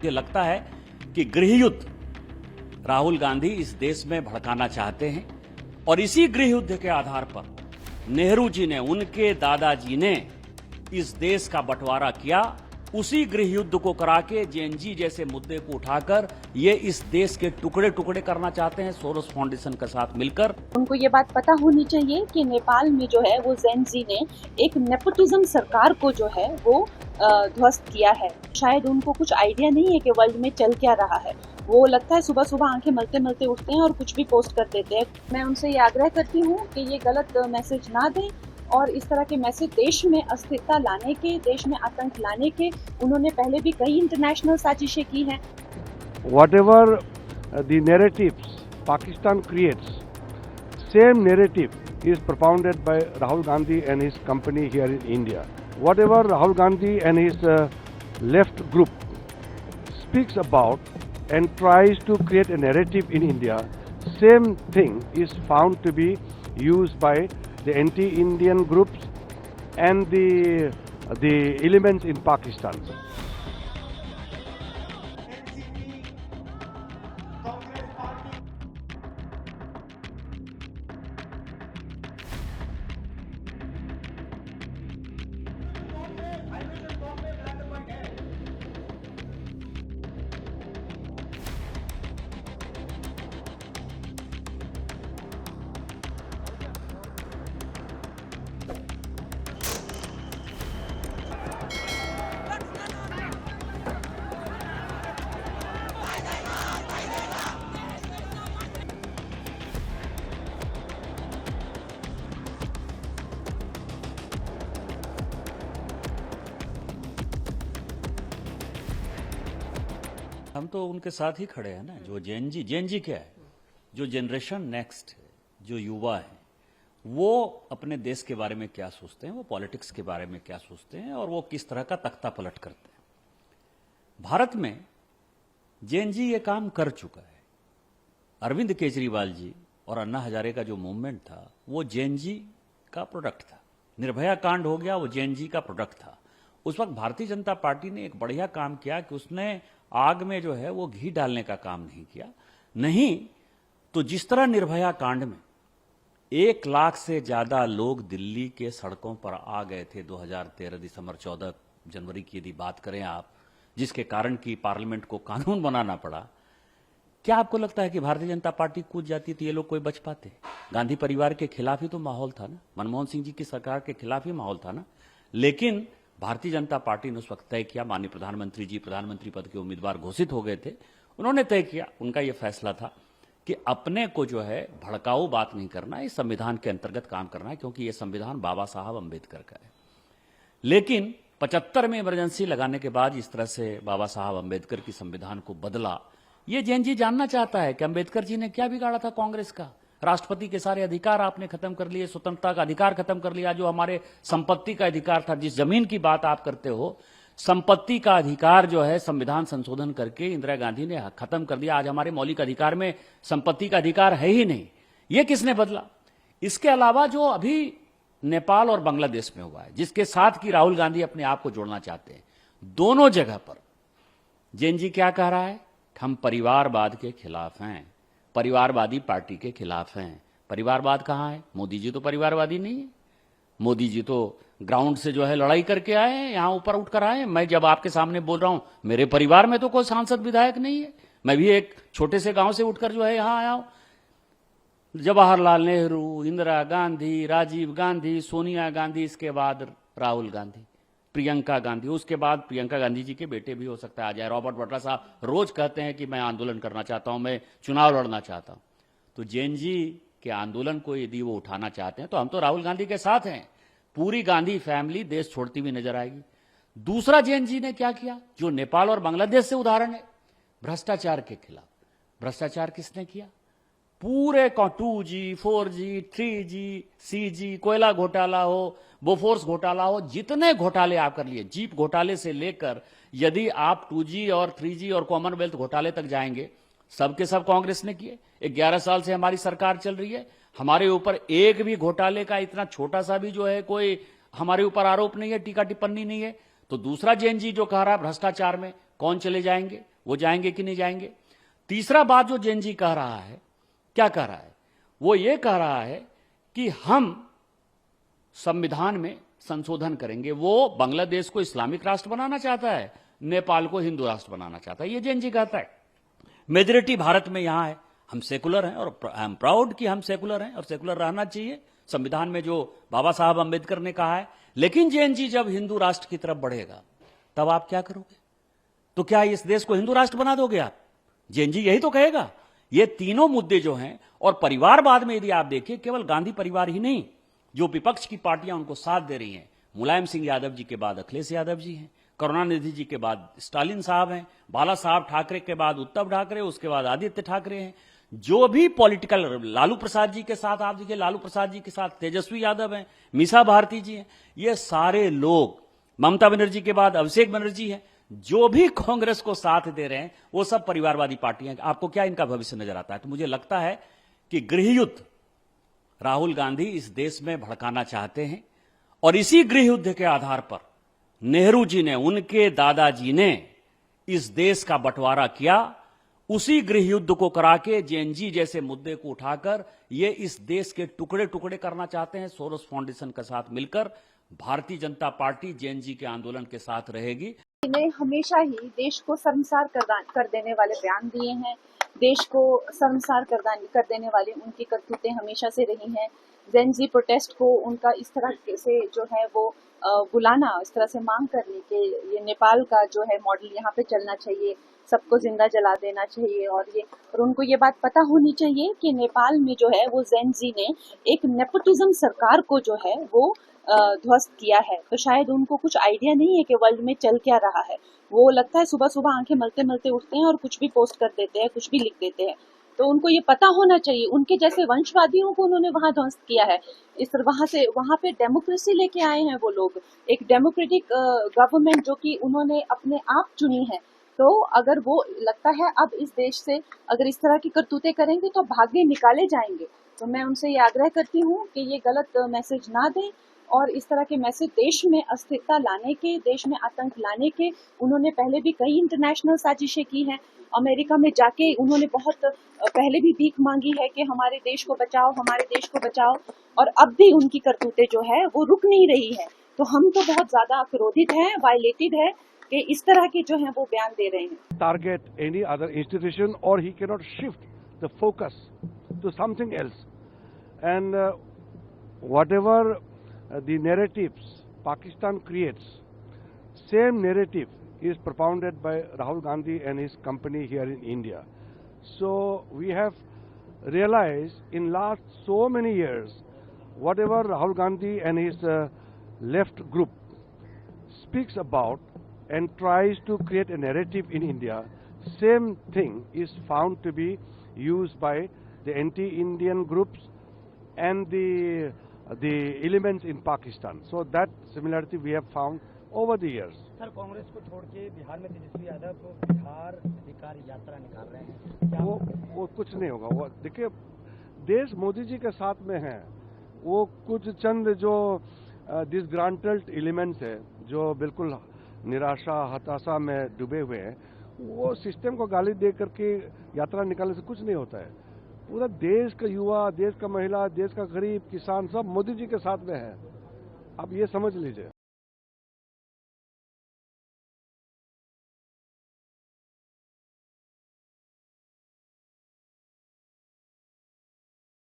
मुझे लगता है कि गृह युद्ध राहुल गांधी इस देश में भड़काना चाहते हैं और इसी गृह युद्ध के आधार पर नेहरू जी ने, उनके दादाजी ने इस देश का बंटवारा किया। उसी गृह युद्ध को करा के जेएनजी जैसे मुद्दे को उठाकर ये इस देश के टुकड़े टुकड़े करना चाहते हैं सोरोस फाउंडेशन के साथ मिलकर। उनको ये बात पता होनी चाहिए कि नेपाल में जो है वो जेएनजी ने एक नेपोटिज्म सरकार को जो है वो ध्वस्त किया है। शायद उनको कुछ आइडिया नहीं है कि वर्ल्ड में चल क्या रहा है। वो लगता है सुबह सुबह आंखें मलते मलते उठते हैं और कुछ भी पोस्ट कर देते हैं। मैं उनसे ये आग्रह करती हूँ कि ये गलत मैसेज ना दें और इस तरह के मैसेज देश में अस्थिरता लाने के, देश में आतंक लाने के, उन्होंने पहले भी कई इंटरनेशनल साजिशें की हैं। Whatever the narratives Pakistan creates, same narrative is propounded by Rahul Gandhi and his company here in India. Whatever Rahul Gandhi and his left group speaks about and tries to create a narrative in India, same thing is found to be used by the anti-Indian groups and the elements in Pakistan. हम तो उनके साथ ही खड़े हैं ना। जो JNG क्या है, जो जनरेशन नेक्स्ट है, जो युवा है, वो अपने देश के बारे में क्या सोचते हैं, वो पॉलिटिक्स के बारे में क्या सोचते हैं और वो किस तरह का तख्ता पलट करते हैं। भारत में जेएनजी ये काम कर चुका है। अरविंद केजरीवाल जी और अन्ना हजारे का जो मूवमेंट था वो जेएनजी का प्रोडक्ट था। निर्भया कांड हो गया, वो जेएनजी का प्रोडक्ट था। उस वक्त भारतीय जनता पार्टी ने एक बढ़िया काम किया कि उसने आग में जो है वो घी डालने का काम नहीं किया। नहीं तो जिस तरह निर्भया कांड में 1 लाख से ज्यादा लोग दिल्ली के सड़कों पर आ गए थे 2013 दिसंबर 14 जनवरी की यदि बात करें आप, जिसके कारण कि पार्लियामेंट को कानून बनाना पड़ा, क्या आपको लगता है कि भारतीय जनता पार्टी कूद जाती तो ये लोग कोई बच पाते? गांधी परिवार के खिलाफ ही तो माहौल था ना, मनमोहन सिंह जी की सरकार के खिलाफ ही माहौल था ना। लेकिन भारतीय जनता पार्टी ने उस वक्त तय किया, माननीय प्रधानमंत्री जी प्रधानमंत्री पद के उम्मीदवार घोषित हो गए थे, उन्होंने तय किया, उनका यह फैसला था कि अपने को जो है भड़काऊ बात नहीं करना, इस संविधान के अंतर्गत काम करना है, क्योंकि यह संविधान बाबा साहब अम्बेडकर का है। लेकिन 75 में इमरजेंसी लगाने के बाद इस तरह से बाबा साहब अम्बेडकर की संविधान को बदला। ये जेएनजी जानना चाहता है कि अम्बेडकर जी ने क्या बिगाड़ा था कांग्रेस का। राष्ट्रपति के सारे अधिकार आपने खत्म कर लिए, स्वतंत्रता का अधिकार खत्म कर लिया, जो हमारे संपत्ति का अधिकार था, जिस जमीन की बात आप करते हो, संपत्ति का अधिकार जो है संविधान संशोधन करके इंदिरा गांधी ने खत्म कर दिया। आज हमारे मौलिक अधिकार में संपत्ति का अधिकार है ही नहीं। ये किसने बदला? इसके अलावा जो अभी नेपाल और बांग्लादेश में हुआ है, जिसके साथ की राहुल गांधी अपने आप को जोड़ना चाहते हैं, दोनों जगह पर जेएनजी क्या कह रहा है? हम परिवारवाद के खिलाफ हैं, परिवारवादी पार्टी के खिलाफ हैं। परिवारवाद कहां है? मोदी जी तो परिवारवादी नहीं है। मोदी जी तो ग्राउंड से जो है लड़ाई करके आए हैं, यहां ऊपर उठकर आए हैं। मैं जब आपके सामने बोल रहा हूं, मेरे परिवार में तो कोई सांसद विधायक नहीं है। मैं भी एक छोटे से गांव से उठकर जो है यहां आया हूं। जवाहरलाल नेहरू, इंदिरा गांधी, राजीव गांधी, सोनिया गांधी, इसके बाद राहुल गांधी, प्रियंका गांधी, उसके बाद प्रियंका गांधी जी के बेटे भी हो सकता है आ जाए। रॉबर्ट वाड्रा साहब रोज कहते हैं कि मैं आंदोलन करना चाहता हूं, मैं चुनाव लड़ना चाहता हूं। तो जेएनजी के आंदोलन को यदि वो उठाना चाहते हैं तो हम तो राहुल गांधी के साथ हैं। पूरी गांधी फैमिली देश छोड़ती हुई नजर आएगी। दूसरा जेएनजी ने क्या किया, जो नेपाल और बांग्लादेश से उदाहरण है, भ्रष्टाचार के खिलाफ। भ्रष्टाचार किसने किया? पूरे 2G, 4G, 3G, CG, कोयला घोटाला हो, बोफोर्स घोटाला हो, जितने घोटाले आप कर लिए, जीप घोटाले से लेकर यदि आप 2G और 3G और कॉमनवेल्थ घोटाले तक जाएंगे, सबके सब कांग्रेस ने किए। 11 साल से हमारी सरकार चल रही है, हमारे ऊपर एक भी घोटाले का इतना छोटा सा भी जो है कोई हमारे ऊपर आरोप नहीं है, टीका टिप्पणी नहीं है। तो दूसरा जेएनजी जो कह रहा है भ्रष्टाचार में कौन चले जाएंगे, वो जाएंगे कि नहीं जाएंगे। तीसरा बात जो जेएनजी कह रहा है, क्या कह रहा है, वो ये कह रहा है कि हम संविधान में संशोधन करेंगे। वो बांग्लादेश को इस्लामिक राष्ट्र बनाना चाहता है, नेपाल को हिंदू राष्ट्र बनाना चाहता है, ये जेएनजी कहता है। मेजोरिटी भारत में यहां है, हम सेकुलर हैं और आई एम प्राउड कि हम सेकुलर हैं और सेकुलर रहना चाहिए, संविधान में जो बाबा साहब अंबेडकर ने कहा है। लेकिन जेएनजी जब हिंदू राष्ट्र की तरफ बढ़ेगा तब आप क्या करोगे? तो क्या इस देश को हिंदू राष्ट्र बना दोगे आप? जेएनजी यही तो कहेगा। ये तीनों मुद्दे जो हैं, और परिवारवाद में यदि आप देखिए, केवल गांधी परिवार ही नहीं, जो विपक्ष की पार्टियां उनको साथ दे रही हैं, मुलायम सिंह यादव जी के बाद अखिलेश यादव जी हैं, करुणानिधि जी के बाद स्टालिन साहब हैं, बाला साहब ठाकरे के बाद उद्धव ठाकरे, उसके बाद आदित्य ठाकरे हैं, जो भी पॉलिटिकल, लालू प्रसाद जी के साथ आप देखिए, लालू प्रसाद जी के साथ तेजस्वी यादव हैं, मीसा भारती जी हैं, ये सारे लोग, ममता बनर्जी के बाद अभिषेक बनर्जी हैं, जो भी कांग्रेस को साथ दे रहे हैं वो सब परिवारवादी पार्टियां हैं। आपको क्या इनका भविष्य नजर आता है? तो मुझे लगता है कि गृहयुद्ध राहुल गांधी इस देश में भड़काना चाहते हैं, और इसी गृहयुद्ध के आधार पर नेहरू जी ने, उनके दादाजी ने इस देश का बंटवारा किया। उसी गृहयुद्ध को करा के जेएनजी जैसे मुद्दे को उठाकर ये इस देश के टुकड़े टुकड़े करना चाहते हैं। सोरोस फाउंडेशन के साथ मिलकर भारतीय जनता पार्टी जेएनजी के आंदोलन के साथ रहेगी। ने हमेशा ही देश को शर्मसार कर देने वाले बयान दिए हैं, देश को शर्मसार कर देने वाली उनकी करतूतें हमेशा से रही हैं। जेएनजी प्रोटेस्ट को उनका इस तरह से जो है वो बुलाना, इस तरह से मांग करने के, ये नेपाल का जो है मॉडल यहाँ पे चलना चाहिए, सबको जिंदा जला देना चाहिए, और उनको ये बात पता होनी चाहिए कि नेपाल में जो है वो जेएनजी ने एक नेपोटिज्म सरकार को जो है वो ध्वस्त किया है। तो शायद उनको कुछ आइडिया नहीं है कि वर्ल्ड में चल क्या रहा है। वो लगता है सुबह सुबह आंखें मलते मलते उठते हैं और कुछ भी पोस्ट कर देते हैं, कुछ भी लिख देते हैं। तो उनको ये पता होना चाहिए, उनके जैसे वंशवादियों को उन्होंने वहां ध्वस्त किया है। वहां पे डेमोक्रेसी लेके आए हैं वो लोग, एक डेमोक्रेटिक गवर्नमेंट जो कि उन्होंने अपने आप चुनी है। तो अगर वो लगता है अब इस देश से अगर इस तरह की करतूतें करेंगे तो भाग्य निकाले जाएंगे। तो मैं उनसे ये आग्रह करती हूँ कि ये गलत मैसेज ना दें, और इस तरह के मैसेज देश में अस्थिरता लाने के, देश में आतंक लाने के, उन्होंने पहले भी कई इंटरनेशनल साजिशें की हैं। अमेरिका में जाके उन्होंने बहुत पहले भी भीख मांगी है कि हमारे देश को बचाओ, हमारे देश को बचाओ, और अब भी उनकी करतूतें जो है वो रुक नहीं रही है। तो हम तो बहुत ज्यादा क्रोधित हैं, वायलेटेड है कि इस तरह के जो है वो बयान दे रहे हैं। Target any other institution, or he cannot shift the focus to something else. And whatever the narratives Pakistan creates, same narrative is propounded by Rahul Gandhi and his company here in India. So we have realized in last so many years, whatever Rahul Gandhi and his left group speaks about and tries to create a narrative in India, same thing is found to be used by the anti-Indian groups and the elements in Pakistan. So that similarity we have found over the years. Sir, Congress को छोड़ के बिहार में तेजस्वी यादव बिहार अधिकार यात्रा निकाल रहे हैं, क्या वो कुछ नहीं होगा। वो देखिए, देश मोदी जी के साथ में है, वो कुछ चंद जो डिसग्रांटेड एलिमेंट्स है, जो बिल्कुल निराशा हताशा में डूबे हुए हैं, वो सिस्टम को गाली दे करके यात्रा निकालने से कुछ नहीं होता है। पूरा देश का युवा, देश का महिला, देश का गरीब, किसान सब मोदी जी के साथ में है। आप ये समझ लीजिए।